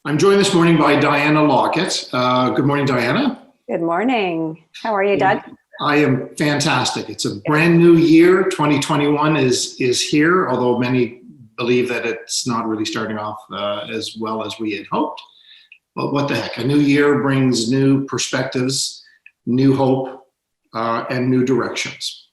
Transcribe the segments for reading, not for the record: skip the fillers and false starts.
I'm joined this morning by Diana Lockett. Good morning, Diana. Good morning. How are you, Doug? I am fantastic. It's a brand new year. 2021 is here, although many believe that it's not really starting off as well as we had hoped. But what the heck? A new year brings new perspectives, new hope, and new directions.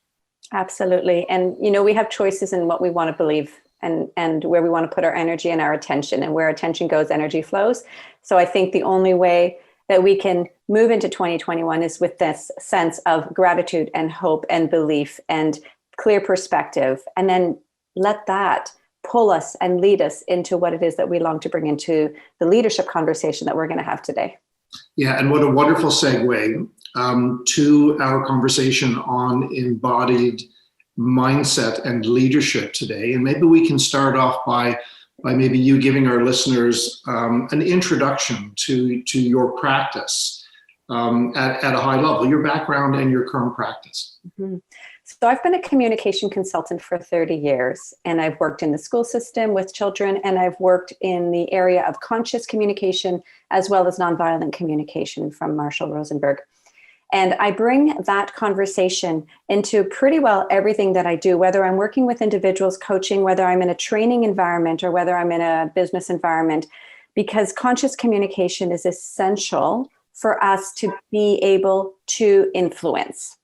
Absolutely. And, we have choices in what we want to believe and where we want to put our energy and our attention, and where attention goes, energy flows. So I think the only way that we can move into 2021 is with this sense of gratitude and hope and belief and clear perspective, and then let that pull us and lead us into what it is that we long to bring into the leadership conversation that we're going to have today. Yeah, and what a wonderful segue to our conversation on embodied mindset and leadership today. And maybe we can start off by maybe you giving our listeners an introduction to your practice at a high level, your background and your current practice. Mm-hmm. So I've been a communication consultant for 30 years, and I've worked in the school system with children, and I've worked in the area of conscious communication as well as nonviolent communication from Marshall Rosenberg. And I bring that conversation into pretty well everything that I do, whether I'm working with individuals, coaching, whether I'm in a training environment, or whether I'm in a business environment, because conscious communication is essential for us to be able to influence.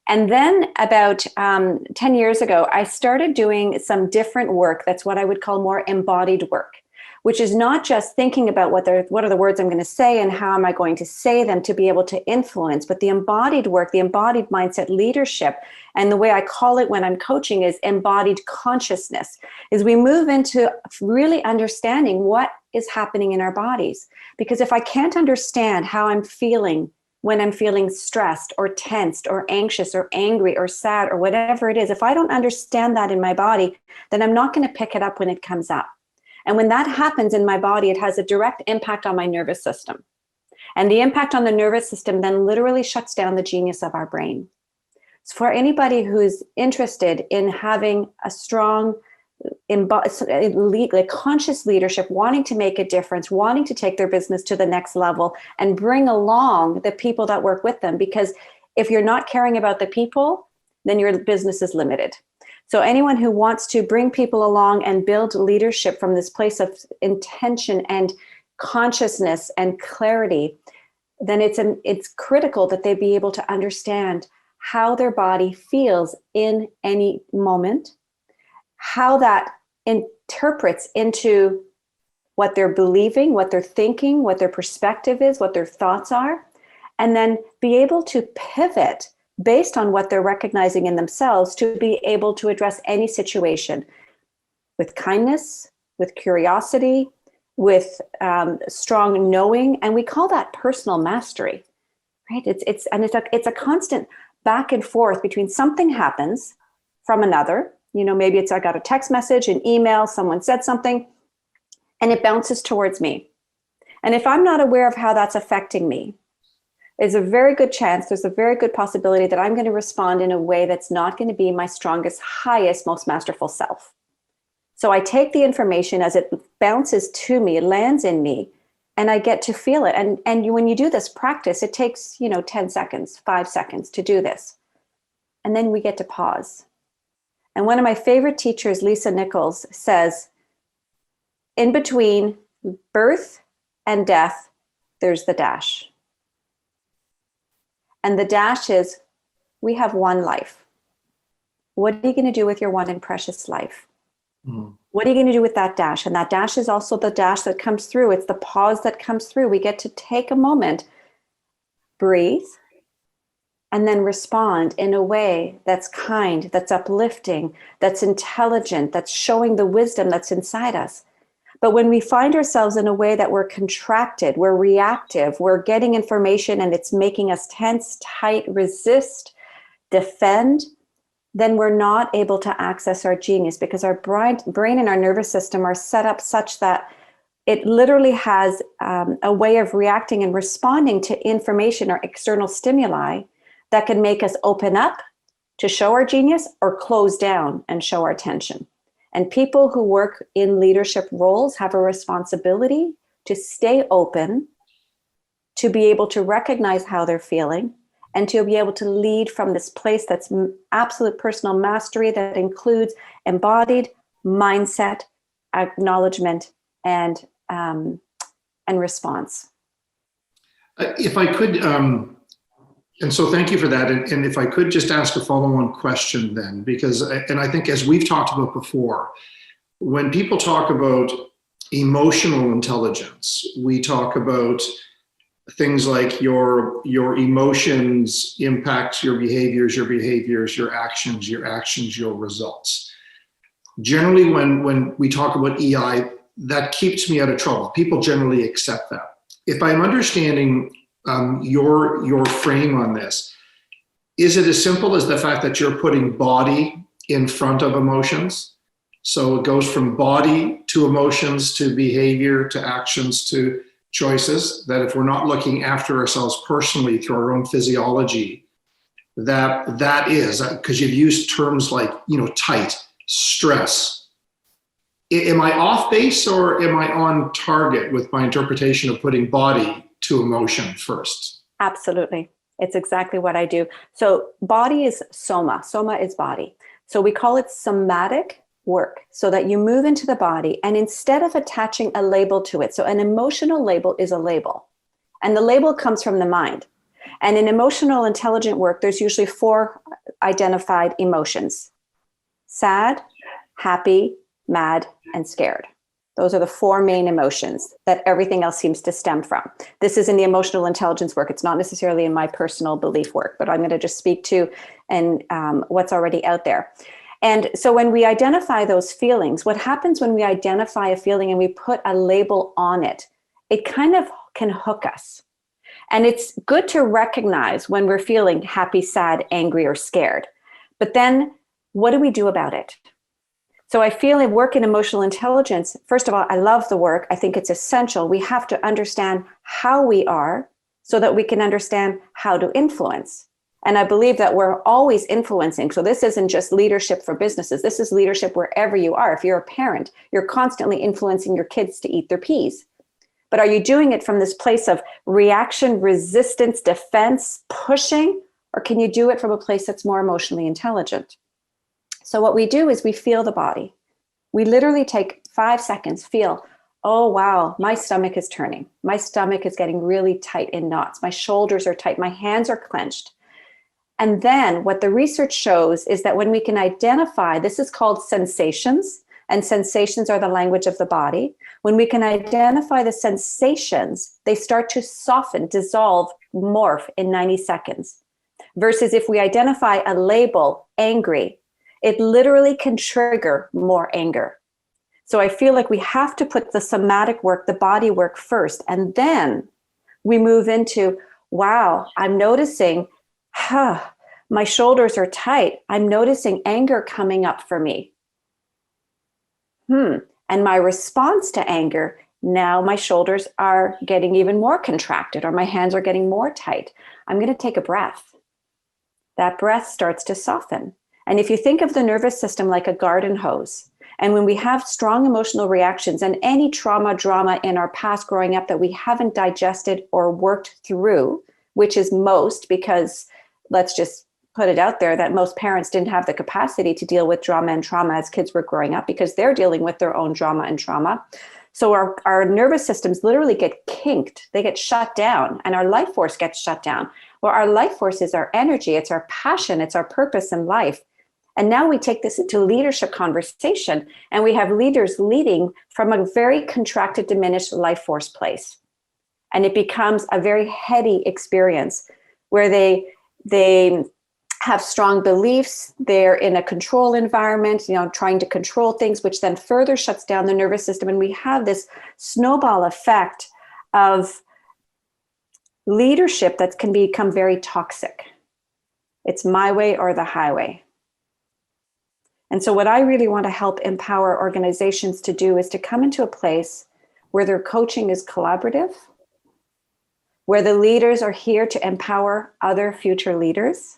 And then about 10 years ago, I started doing some different work. That's what I would call more embodied work, which is not just thinking about what are the words I'm going to say and how am I going to say them to be able to influence, but the embodied work, the embodied mindset leadership, and the way I call it when I'm coaching is embodied consciousness, is we move into really understanding what is happening in our bodies. Because if I can't understand how I'm feeling when I'm feeling stressed or tensed or anxious or angry or sad or whatever it is, if I don't understand that in my body, then I'm not going to pick it up when it comes up. And when that happens in my body, it has a direct impact on my nervous system. And the impact on the nervous system then literally shuts down the genius of our brain. So for anybody who's interested in having a strong, conscious leadership, wanting to make a difference, wanting to take their business to the next level and bring along the people that work with them, because if you're not caring about the people, then your business is limited. So anyone who wants to bring people along and build leadership from this place of intention and consciousness and clarity, then it's critical that they be able to understand how their body feels in any moment, how that interprets into what they're believing, what they're thinking, what their perspective is, what their thoughts are, and then be able to pivot based on what they're recognizing in themselves to be able to address any situation with kindness, with curiosity, with strong knowing, and we call that personal mastery, right? It's a constant back and forth between something happens from another. Maybe I got a text message, an email, someone said something, and it bounces towards me. And if I'm not aware of how that's affecting me, there's a very good possibility that I'm going to respond in a way that's not going to be my strongest, highest, most masterful self. So I take the information as it bounces to me, it lands in me, and I get to feel it. And when you do this practice, it takes, 10 seconds, 5 seconds to do this. And then we get to pause. And one of my favorite teachers, Lisa Nichols, says, in between birth and death, there's the dash. And the dash is, we have one life. What are you going to do with your one and precious life? Mm. What are you going to do with that dash? And that dash is also the dash that comes through. It's the pause that comes through. We get to take a moment, breathe, and then respond in a way that's kind, that's uplifting, that's intelligent, that's showing the wisdom that's inside us. But when we find ourselves in a way that we're contracted, we're reactive, we're getting information and it's making us tense, tight, resist, defend, then we're not able to access our genius, because our brain and our nervous system are set up such that it literally has a way of reacting and responding to information or external stimuli that can make us open up to show our genius or close down and show our tension. And people who work in leadership roles have a responsibility to stay open, to be able to recognize how they're feeling, and to be able to lead from this place that's absolute personal mastery that includes embodied mindset, acknowledgement, and response. If I could, and so thank you for that. And if I could just ask a follow-on question then, because, and I think as we've talked about before, when people talk about emotional intelligence, we talk about things like your emotions impact your behaviors, your actions, your results. Generally, when we talk about EI, that keeps me out of trouble. People generally accept that. If I'm understanding your frame on this, is it as simple as the fact that you're putting body in front of emotions? So it goes from body to emotions to behavior to actions to choices, that if we're not looking after ourselves personally through our own physiology, that is, because you've used terms like, tight, stress. Am I off base or am I on target with my interpretation of putting body to emotion first? Absolutely. It's exactly what I do. So body is soma. Soma is body. So we call it somatic work, so that you move into the body, and instead of attaching a label to it, so an emotional label is a label, and the label comes from the mind. And in emotional intelligent work, there's usually 4 identified emotions: sad, happy, mad, and scared. Those are the 4 main emotions that everything else seems to stem from. This is in the emotional intelligence work. It's not necessarily in my personal belief work, but I'm going to just speak to what's already out there. And so when we identify those feelings, what happens when we identify a feeling and we put a label on it, it kind of can hook us. And it's good to recognize when we're feeling happy, sad, angry, or scared. But then what do we do about it? So I feel in work in emotional intelligence, first of all, I love the work. I think it's essential. We have to understand how we are so that we can understand how to influence. And I believe that we're always influencing. So this isn't just leadership for businesses. This is leadership wherever you are. If you're a parent, you're constantly influencing your kids to eat their peas. But are you doing it from this place of reaction, resistance, defense, pushing? Or can you do it from a place that's more emotionally intelligent? So what we do is we feel the body. We literally take 5 seconds, feel, oh, wow, my stomach is turning. My stomach is getting really tight in knots. My shoulders are tight. My hands are clenched. And then what the research shows is that when we can identify, this is called sensations, and sensations are the language of the body. When we can identify the sensations, they start to soften, dissolve, morph in 90 seconds. Versus if we identify a label, angry, it literally can trigger more anger. So I feel like we have to put the somatic work, the body work first, and then we move into, wow, I'm noticing, my shoulders are tight. I'm noticing anger coming up for me. And my response to anger, now my shoulders are getting even more contracted or my hands are getting more tight. I'm going to take a breath. That breath starts to soften. And if you think of the nervous system like a garden hose, and when we have strong emotional reactions and any trauma, drama in our past growing up that we haven't digested or worked through, which is most, because let's just put it out there that most parents didn't have the capacity to deal with drama and trauma as kids were growing up because they're dealing with their own drama and trauma. So our nervous systems literally get kinked, they get shut down, and our life force gets shut down. Well, our life force is our energy, it's our passion, it's our purpose in life. And now we take this into leadership conversation, and we have leaders leading from a very contracted, diminished life force place. And it becomes a very heady experience where they have strong beliefs, they're in a control environment, trying to control things, which then further shuts down the nervous system. And we have this snowball effect of leadership that can become very toxic. It's my way or the highway. And so what I really want to help empower organizations to do is to come into a place where their coaching is collaborative, where the leaders are here to empower other future leaders,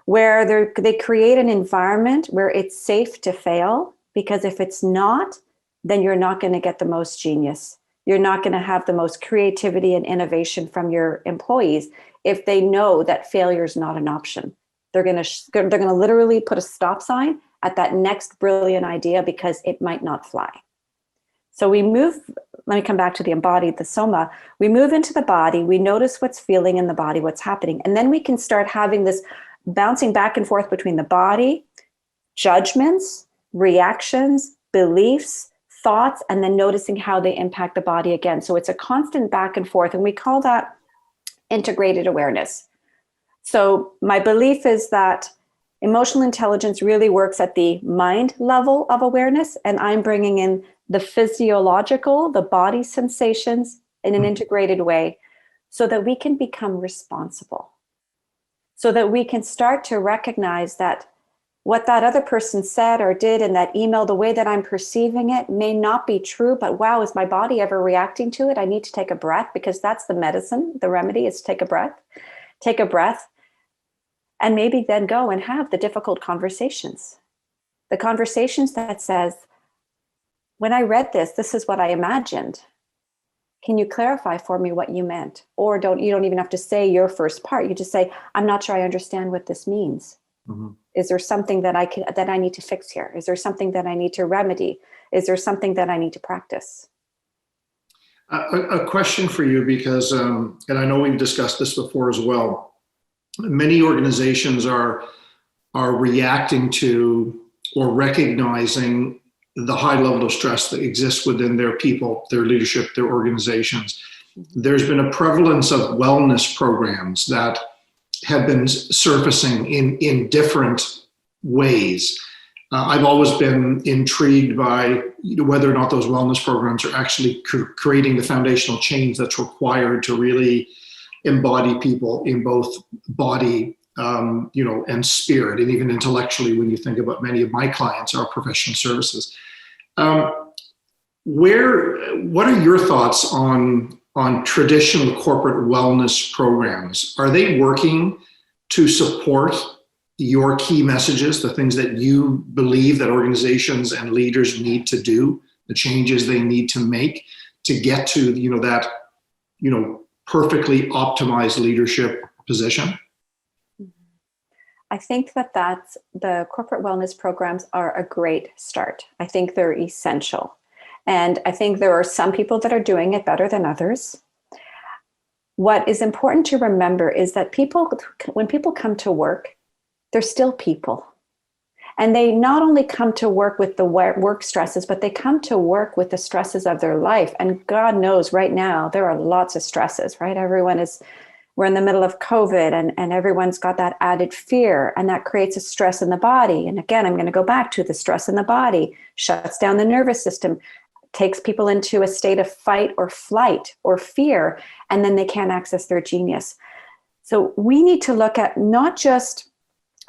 where they create an environment where it's safe to fail, because if it's not, then you're not going to get the most genius. You're not going to have the most creativity and innovation from your employees if they know that failure is not an option. They're going to literally put a stop sign at that next brilliant idea because it might not fly. So we move, let me come back to the embodied, the soma. We move into the body, we notice what's feeling in the body, what's happening. And then we can start having this bouncing back and forth between the body, judgments, reactions, beliefs, thoughts, and then noticing how they impact the body again. So it's a constant back and forth, and we call that integrated awareness. So my belief is that emotional intelligence really works at the mind level of awareness, and I'm bringing in the physiological, the body sensations in an integrated way so that we can become responsible, so that we can start to recognize that what that other person said or did in that email, the way that I'm perceiving it may not be true, but wow, is my body ever reacting to it? I need to take a breath, because that's the medicine. The remedy is take a breath, and maybe then go and have the difficult conversations. The conversations that says, when I read this, this is what I imagined. Can you clarify for me what you meant? Or you don't even have to say your first part. You just say, I'm not sure I understand what this means. Mm-hmm. Is there something that I need to fix here? Is there something that I need to remedy? Is there something that I need to practice? A question for you, because, and I know we've discussed this before as well. Many organizations are reacting to or recognizing the high level of stress that exists within their people, their leadership, their organizations. There's been a prevalence of wellness programs that have been surfacing in different ways. I've always been intrigued by whether or not those wellness programs are actually creating the foundational change that's required to really embody people in both body, and spirit, and even intellectually. When you think about many of my clients are professional services. What are your thoughts on traditional corporate wellness programs? Are they working to support your key messages, the things that you believe that organizations and leaders need to do, the changes they need to make to get to, that, perfectly optimized leadership position? I think that's the corporate wellness programs are a great start. I think they're essential. And I think there are some people that are doing it better than others. What is important to remember is that when people come to work, they're still people. And they not only come to work with the work stresses, but they come to work with the stresses of their life. And God knows right now, there are lots of stresses, right? We're in the middle of COVID, and everyone's got that added fear, and that creates a stress in the body. And again, I'm going to go back to the stress in the body, shuts down the nervous system, takes people into a state of fight or flight or fear, and then they can't access their genius. So we need to look at not just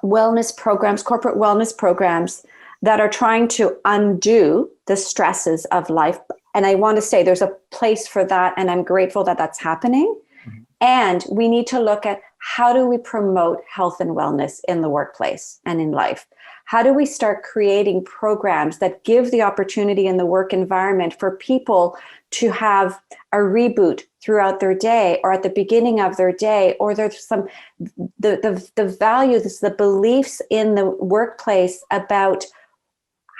wellness programs, corporate wellness programs that are trying to undo the stresses of life. And I want to say there's a place for that, and I'm grateful that that's happening. Mm-hmm. And we need to look at how do we promote health and wellness in the workplace and in life? How do we start creating programs that give the opportunity in the work environment for people to have a reboot throughout their day, or at the beginning of their day, or there's the values, the beliefs in the workplace about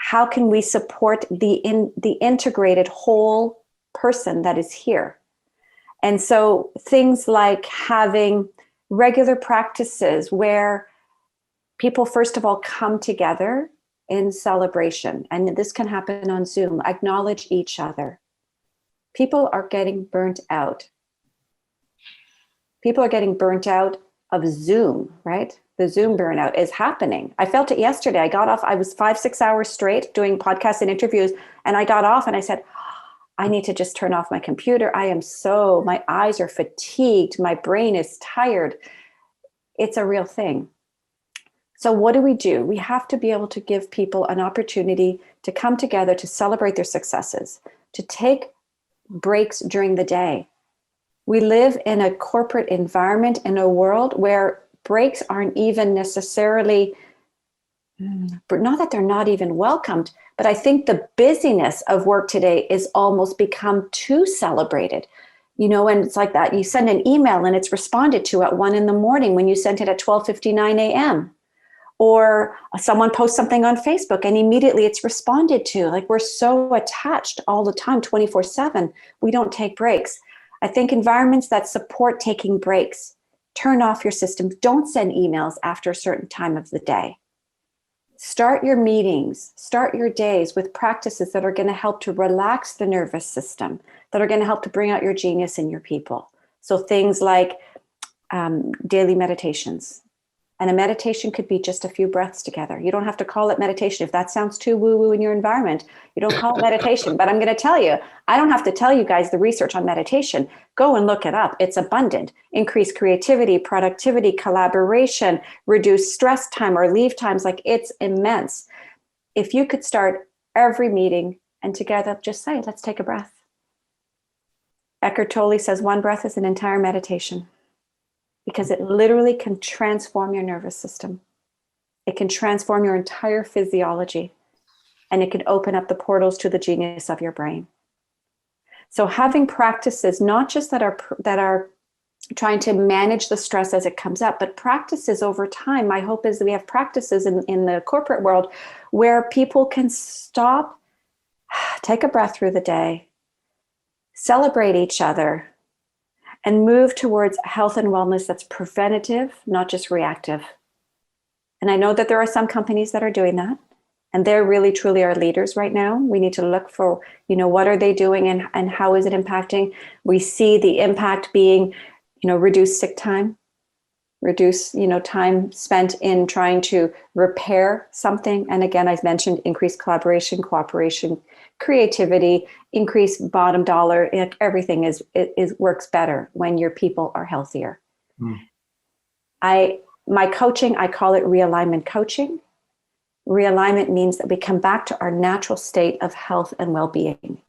how can we support the integrated whole person that is here. And so things like having regular practices where people, first of all, come together in celebration. And this can happen on Zoom. Acknowledge each other. People are getting burnt out. People are getting burnt out of Zoom, right? The Zoom burnout is happening. I felt it yesterday. I got off. I was 5-6 hours straight doing podcasts and interviews. And I got off and I said, I need to just turn off my computer. My eyes are fatigued. My brain is tired. It's a real thing. So what do? We have to be able to give people an opportunity to come together, to celebrate their successes, to take breaks during the day. We live in a corporate environment, in a world where breaks aren't even necessarily But not that they're not even welcomed, but I think the busyness of work today is almost become too celebrated. And it's like that. You send an email and it's responded to at 1 a.m. when you sent it at 12:59 a.m. Or someone posts something on Facebook and immediately it's responded to. Like, we're so attached all the time, 24/7. We don't take breaks. I think environments that support taking breaks, turn off your systems. Don't send emails after a certain time of the day. Start your meetings, start your days with practices that are going to help to relax the nervous system, that are going to help to bring out your genius in your people. So things like daily meditations. And a meditation could be just a few breaths together. You don't have to call it meditation. If that sounds too woo-woo in your environment, you don't call it meditation. But I'm going to tell you, I don't have to tell you guys the research on meditation. Go and look it up. It's abundant. Increase creativity, productivity, collaboration, reduce stress time or leave times. Like, it's immense. If you could start every meeting and together just say, let's take a breath. Eckhart Tolle says one breath is an entire meditation, because it literally can transform your nervous system. It can transform your entire physiology, and it can open up the portals to the genius of your brain. So having practices, not just that are trying to manage the stress as it comes up, but practices over time. My hope is that we have practices in the corporate world where people can stop, take a breath through the day, celebrate each other, and move towards health and wellness that's preventative, not just reactive. And I know that there are some companies that are doing that, and they're really truly our leaders right now. We need to look for, what are they doing and how is it impacting? We see the impact being, reduce sick time, reduce, time spent in trying to repair something. And again, I've mentioned increased collaboration, cooperation, creativity, increased bottom dollar. Everything is works better when your people are healthier. My coaching, I call it realignment coaching. Realignment means that we come back to our natural state of health and well-being.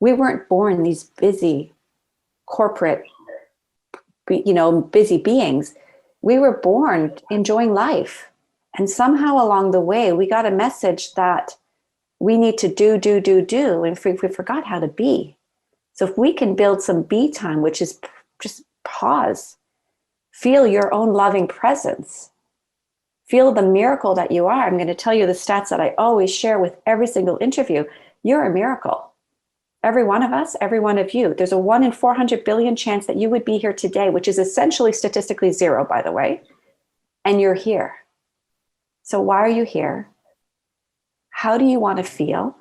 We weren't born these busy corporate, busy beings. We were born enjoying life. And somehow along the way, we got a message that we need to do, and we forgot how to be. So if we can build some be time, which is just pause, feel your own loving presence, feel the miracle that you are. I'm going to tell you the stats that I always share with every single interview. You're a miracle. Every one of us, every one of you. There's a 1 in 400 billion chance that you would be here today, which is essentially statistically zero, by the way. And you're here. So why are you here? How do you want to feel?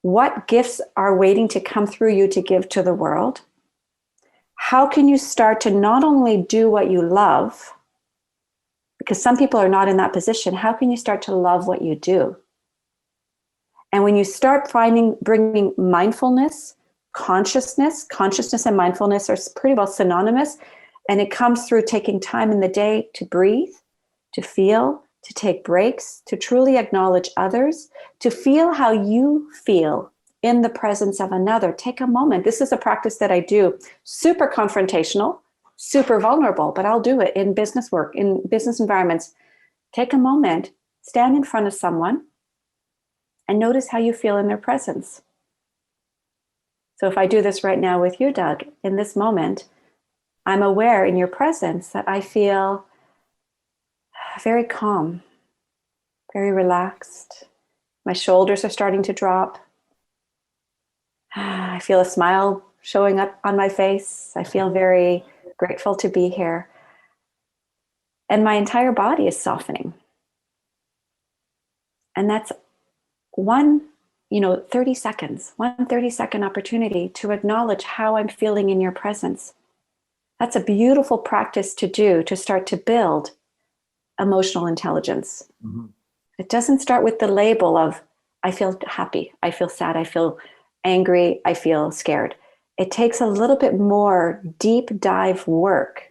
What gifts are waiting to come through you to give to the world? How can you start to not only do what you love, because some people are not in that position, how can you start to love what you do? And when you start bringing mindfulness, consciousness and mindfulness are pretty well synonymous, and it comes through taking time in the day to breathe, to feel, to take breaks, to truly acknowledge others, to feel how you feel in the presence of another. Take a moment. This is a practice that I do, super confrontational, super vulnerable, but I'll do it in business work, in business environments. Take a moment, stand in front of someone, and notice how you feel in their presence. So if I do this right now with you, Doug, in this moment, I'm aware in your presence that I feel very calm, very relaxed. My shoulders are starting to drop. I feel a smile showing up on my face. I feel very grateful to be here. And my entire body is softening. And that's one 30-second opportunity to acknowledge how I'm feeling in your presence. That's a beautiful practice to do to start to build emotional intelligence. Mm-hmm. It doesn't start with the label of, I feel happy, I feel sad, I feel angry, I feel scared. It takes a little bit more deep dive work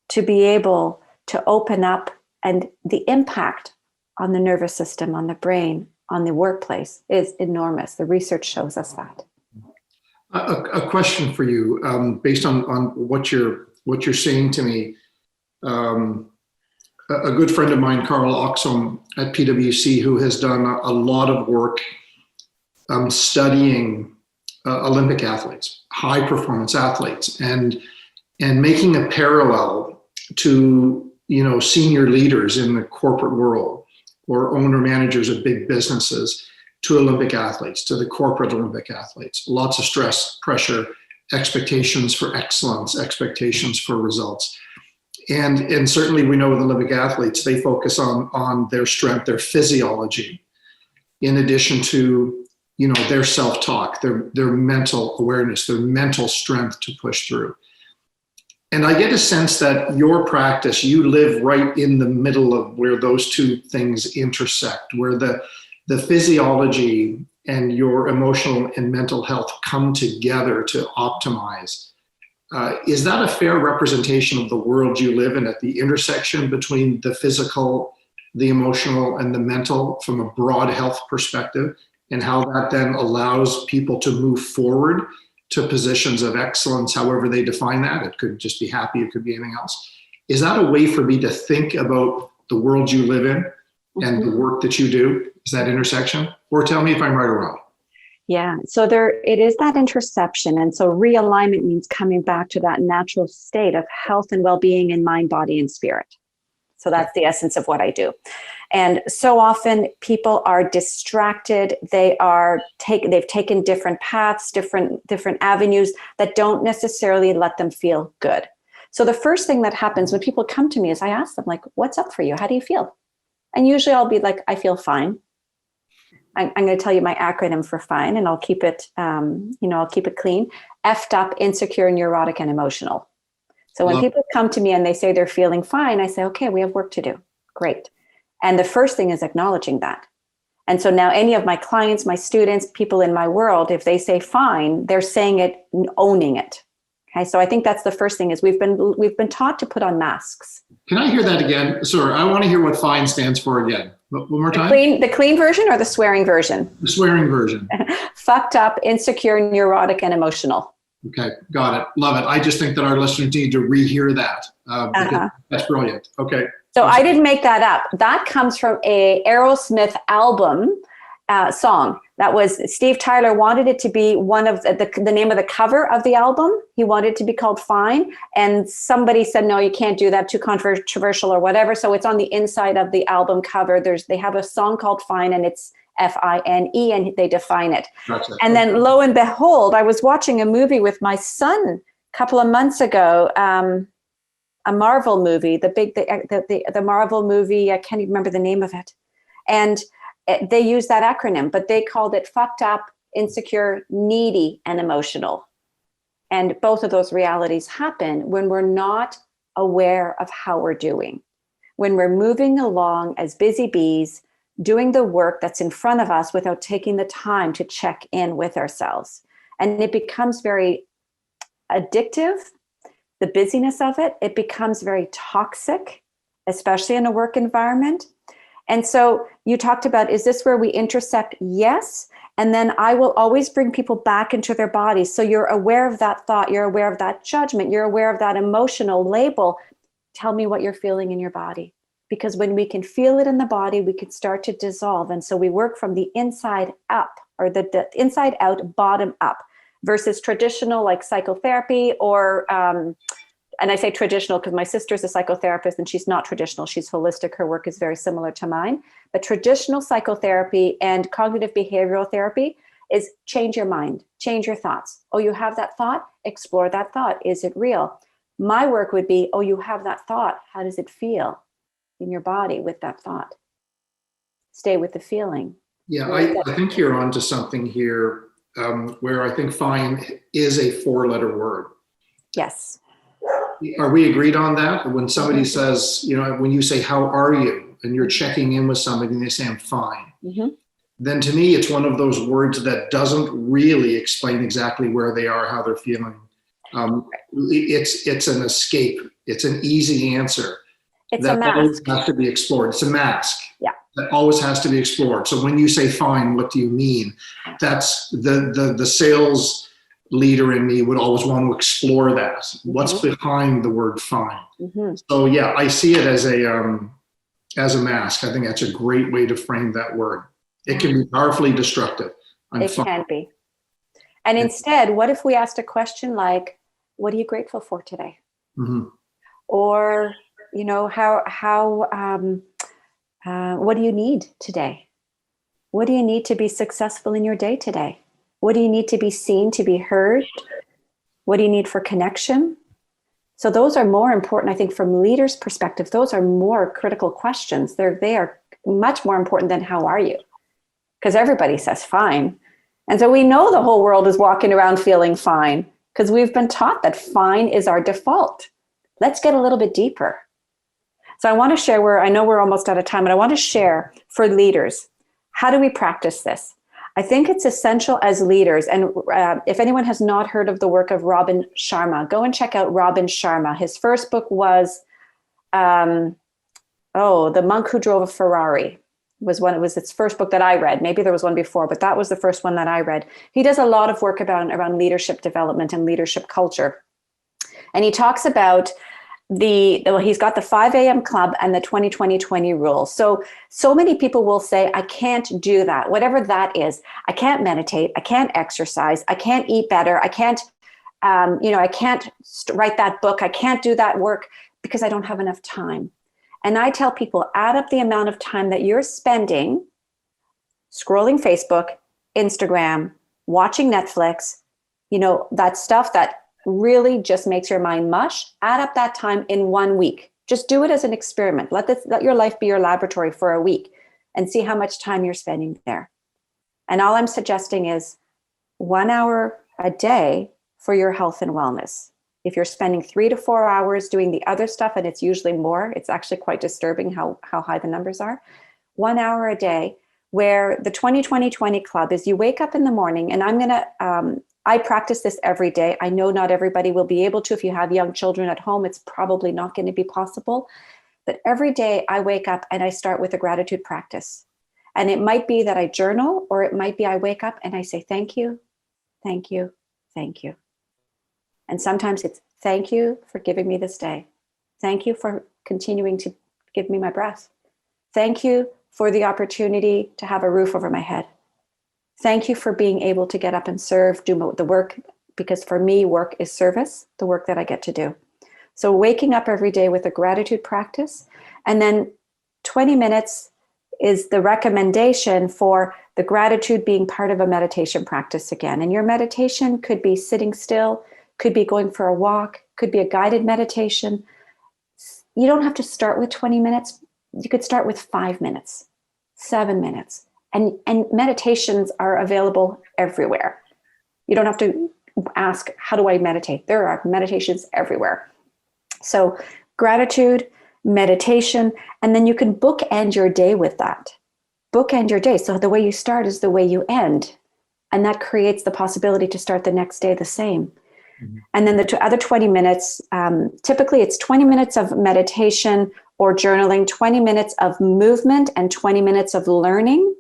to be able to open up, and the impact on the nervous system, on the brain, on the workplace is enormous. The research shows us that. A question for you, based on what you're saying to me. a good friend of mine, Carl Oxholm at PwC, who has done a lot of work studying Olympic athletes, high performance athletes, and making a parallel to, senior leaders in the corporate world or owner managers of big businesses, to Olympic athletes, to the corporate Olympic athletes. Lots of stress, pressure, expectations for excellence, expectations for results. And certainly we know with Olympic athletes, they focus on their strength, their physiology, in addition to, their self-talk, their mental awareness, their mental strength to push through. And I get a sense that your practice, you live right in the middle of where those two things intersect, where the physiology and your emotional and mental health come together to optimize. Is that a fair representation of the world you live in, at the intersection between the physical, the emotional, and the mental from a broad health perspective, and how that then allows people to move forward to positions of excellence, however they define that? It could just be happy, it could be anything else. Is that a way for me to think about the world you live in and the work that you do? Is that intersection? Or tell me if I'm right or wrong. Yeah, so it is that interception. And so realignment means coming back to that natural state of health and well-being in mind, body, and spirit. So that's the essence of what I do. And so often people are distracted. They've taken different paths, different avenues that don't necessarily let them feel good. So the first thing that happens when people come to me is I ask them, like, what's up for you? How do you feel? And usually I'll be like, I feel fine. I'm going to tell you my acronym for fine, and I'll keep it, I'll keep it clean. F'd up, insecure, neurotic, and emotional. So when people come to me and they say they're feeling fine, I say, okay, we have work to do. Great. And the first thing is acknowledging that. And so now any of my clients, my students, people in my world, if they say fine, they're saying it, owning it. Okay. So I think that's the first thing is we've been taught to put on masks. Can I hear that again? Sorry, I want to hear what FINE stands for again. One more time. The clean version or the swearing version? The swearing version. Fucked up, insecure, neurotic, and emotional. Okay, got it. Love it. I just think that our listeners need to rehear that. That's brilliant. Okay. So I didn't make that up. That comes from a Aerosmith album song. That was Steve Tyler wanted it to be one of the name of the cover of the album. He wanted it to be called Fine. And somebody said, no, you can't do that, too controversial or whatever. So it's on the inside of the album cover. They have a song called Fine, and it's FINE, and they define it. Gotcha. And then lo and behold, I was watching a movie with my son a couple of months ago, a Marvel movie, the Marvel movie. I can't even remember the name of it. And they use that acronym, but they called it fucked up, insecure, needy, and emotional. And both of those realities happen when we're not aware of how we're doing. When we're moving along as busy bees, doing the work that's in front of us without taking the time to check in with ourselves. And it becomes very addictive, the busyness of it. It becomes very toxic, especially in a work environment. And so you talked about, is this where we intersect? Yes. And then I will always bring people back into their bodies. So you're aware of that thought. You're aware of that judgment. You're aware of that emotional label. Tell me what you're feeling in your body. Because when we can feel it in the body, we can start to dissolve. And so we work from the inside up, or the inside out, bottom up, versus traditional like psychotherapy or, and I say traditional because my sister's a psychotherapist and she's not traditional. She's holistic. Her work is very similar to mine. But traditional psychotherapy and cognitive behavioral therapy is change your mind, change your thoughts. Oh, you have that thought? Explore that thought. Is it real? My work would be, oh, you have that thought. How does it feel in your body with that thought? Stay with the feeling. Yeah, I think you're onto something here where I think fine is a 4-letter word. Yes. Are we agreed on that? When somebody says, when you say, how are you? And you're checking in with somebody and they say, I'm fine. Mm-hmm. Then to me, it's one of those words that doesn't really explain exactly where they are, how they're feeling. It's an escape. It's an easy answer. It's that a mask. Always has to be explored. It's a mask. Yeah. That always has to be explored. So when you say fine, what do you mean? That's the sales leader in me would always want to explore that. What's behind the word fine? So yeah, I see it as a mask. I think that's a great way to frame that word. It can be powerfully destructive. It can be. And instead, what if we asked a question like, what are you grateful for today? Or, you know, what do you need today? What do you need to be successful in your day today? What do you need to be seen, to be heard? What do you need for connection? So those are more important, I think, from leaders' perspective. Those are more critical questions. They are much more important than how are you? Because everybody says fine. And so we know the whole world is walking around feeling fine because we've been taught that fine is our default. Let's get a little bit deeper. So I want to share, I know we're almost out of time, but I want to share for leaders, how do we practice this? I think it's essential as leaders. And if anyone has not heard of the work of Robin Sharma, go and check out Robin Sharma. His first book was, The Monk Who Drove a Ferrari. It was its first book that I read. Maybe there was one before, but that was the first one that I read. He does a lot of work around leadership development and leadership culture. And he talks about he's got the 5 a.m. club and the 20-20-20 rule. So many people will say, I can't do that, whatever that is. I can't meditate. I can't exercise. I can't eat better. I can't, I can't write that book. I can't do that work because I don't have enough time. And I tell people, add up the amount of time that you're spending scrolling Facebook, Instagram, watching Netflix, that stuff that really just makes your mind mush. Add up that time in 1 week. Just do it as an experiment. Let your life be your laboratory for a week and see how much time you're spending there. And all I'm suggesting is 1 hour a day for your health and wellness. If you're spending 3 to 4 hours doing the other stuff, and it's usually more, it's actually quite disturbing how high the numbers are. 1 hour a day, where the 20-20-20 club is you wake up in the morning, and I practice this every day. I know not everybody will be able to. If you have young children at home, it's probably not going to be possible. But every day I wake up and I start with a gratitude practice. And it might be that I journal, or it might be I wake up and I say, thank you, thank you, thank you. And sometimes it's thank you for giving me this day. Thank you for continuing to give me my breath. Thank you for the opportunity to have a roof over my head. Thank you for being able to get up and serve, do the work, because for me, work is service, the work that I get to do. So waking up every day with a gratitude practice, and then 20 minutes is the recommendation for the gratitude being part of a meditation practice again. And your meditation could be sitting still, could be going for a walk, could be a guided meditation. You don't have to start with 20 minutes. You could start with 5 minutes, 7 minutes. And meditations are available everywhere. You don't have to ask, how do I meditate? There are meditations everywhere. So gratitude, meditation, and then you can bookend your day with that. Bookend your day. So the way you start is the way you end. And that creates the possibility to start the next day the same. Mm-hmm. And then the other 20 minutes, typically it's 20 minutes of meditation or journaling, 20 minutes of movement, and 20 minutes of learning.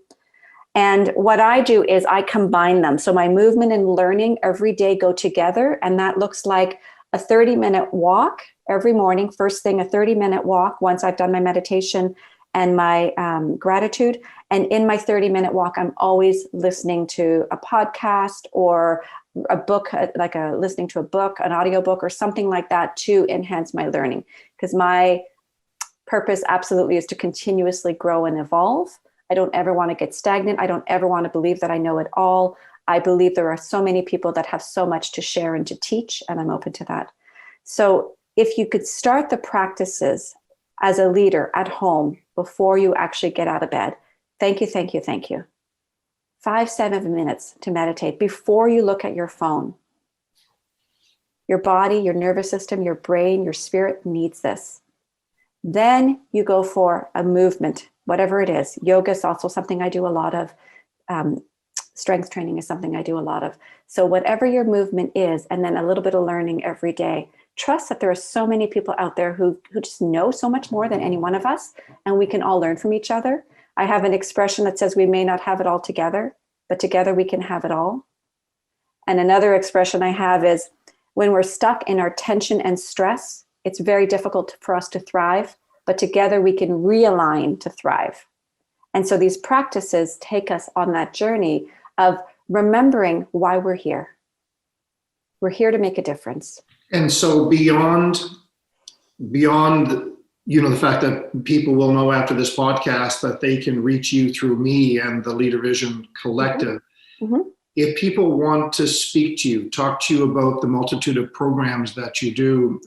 And what I do is I combine them. So my movement and learning every day go together. And that looks like a 30-minute walk every morning. First thing, a 30-minute walk once I've done my meditation and my gratitude. And in my 30-minute walk, I'm always listening to a podcast or a book, listening to a book, an audiobook or something like that to enhance my learning. Because my purpose absolutely is to continuously grow and evolve. I don't ever want to get stagnant. I don't ever want to believe that I know it all. I believe there are so many people that have so much to share and to teach, and I'm open to that. So if you could start the practices as a leader at home before you actually get out of bed, thank you, thank you, thank you. 5-7 minutes to meditate before you look at your phone. Your body, your nervous system, your brain, your spirit needs this. Then you go for a movement, whatever it is. Yoga is also something I do a lot of. Strength training is something I do a lot of. So whatever your movement is, and then a little bit of learning every day. Trust that there are so many people out there who just know so much more than any one of us, and we can all learn from each other. I have an expression that says we may not have it all together, but together we can have it all. And another expression I have is, when we're stuck in our tension and stress, it's very difficult for us to thrive, but together we can realign to thrive. And so these practices take us on that journey of remembering why we're here. We're here to make a difference. And so beyond, the fact that people will know after this podcast that they can reach you through me and the LeaderVision Collective. Mm-hmm. If people want to speak to you, talk to you about the multitude of programs that you do,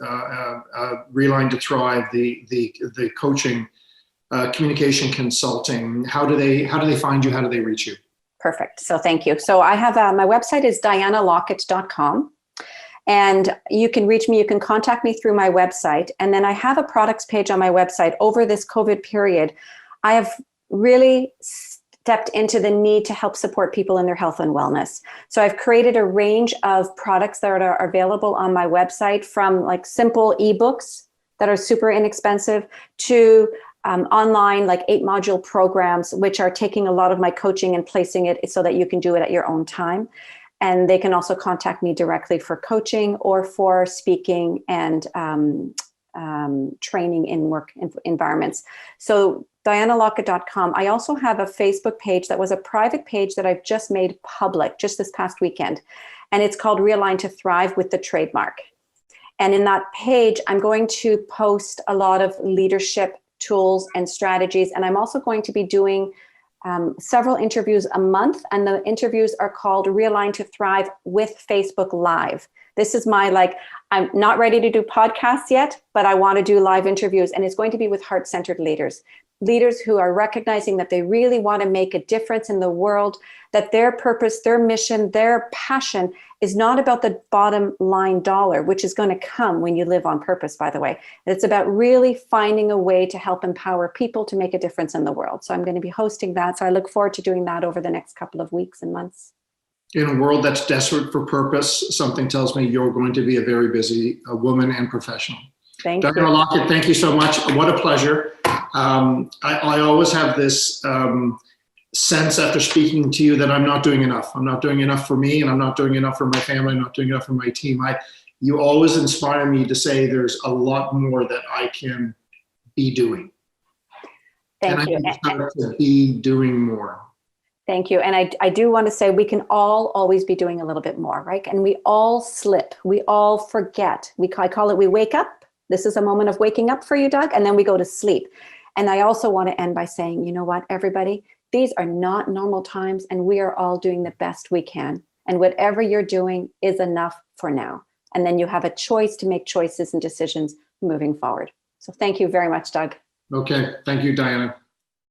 Realign to Thrive, the coaching, communication consulting, how do they find you? How do they reach you? Perfect. So thank you. So I have my website is dianalockett.com. And you can reach me, you can contact me through my website. And then I have a products page on my website. Over this COVID period, I have really stepped into the need to help support people in their health and wellness. So I've created a range of products that are available on my website, from like simple ebooks that are super inexpensive to online, like 8-module programs, which are taking a lot of my coaching and placing it so that you can do it at your own time. And they can also contact me directly for coaching or for speaking and training in work environments. So dianalockett.com. I also have a Facebook page that was a private page that I've just made public just this past weekend. And it's called Realign to Thrive with the trademark. And in that page, I'm going to post a lot of leadership tools and strategies. And I'm also going to be doing several interviews a month, and the interviews are called Realign to Thrive with Facebook Live. This is my, I'm not ready to do podcasts yet, but I want to do live interviews, and it's going to be with heart-centered leaders who are recognizing that they really want to make a difference in the world, that their purpose, their mission, their passion is not about the bottom line dollar, which is going to come when you live on purpose, by the way. It's about really finding a way to help empower people to make a difference in the world. So I'm going to be hosting that. So I look forward to doing that over the next couple of weeks and months. In a world that's desperate for purpose, something tells me you're going to be a very busy woman and professional. Thank you. Diana Lockett, thank you so much. What a pleasure. I always have this sense after speaking to you that I'm not doing enough. I'm not doing enough for me, and I'm not doing enough for my family. I'm not doing enough for my team. You always inspire me to say there's a lot more that I can be doing. Thank you. And I can start to be doing more. Thank you. And I do want to say we can all always be doing a little bit more, right? And we all slip. We all forget. I call it, we wake up. This is a moment of waking up for you, Doug, and then we go to sleep. And I also want to end by saying, you know what, everybody, these are not normal times, and we are all doing the best we can. And whatever you're doing is enough for now. And then you have a choice to make choices and decisions moving forward. So thank you very much, Doug. Okay. Thank you, Diana.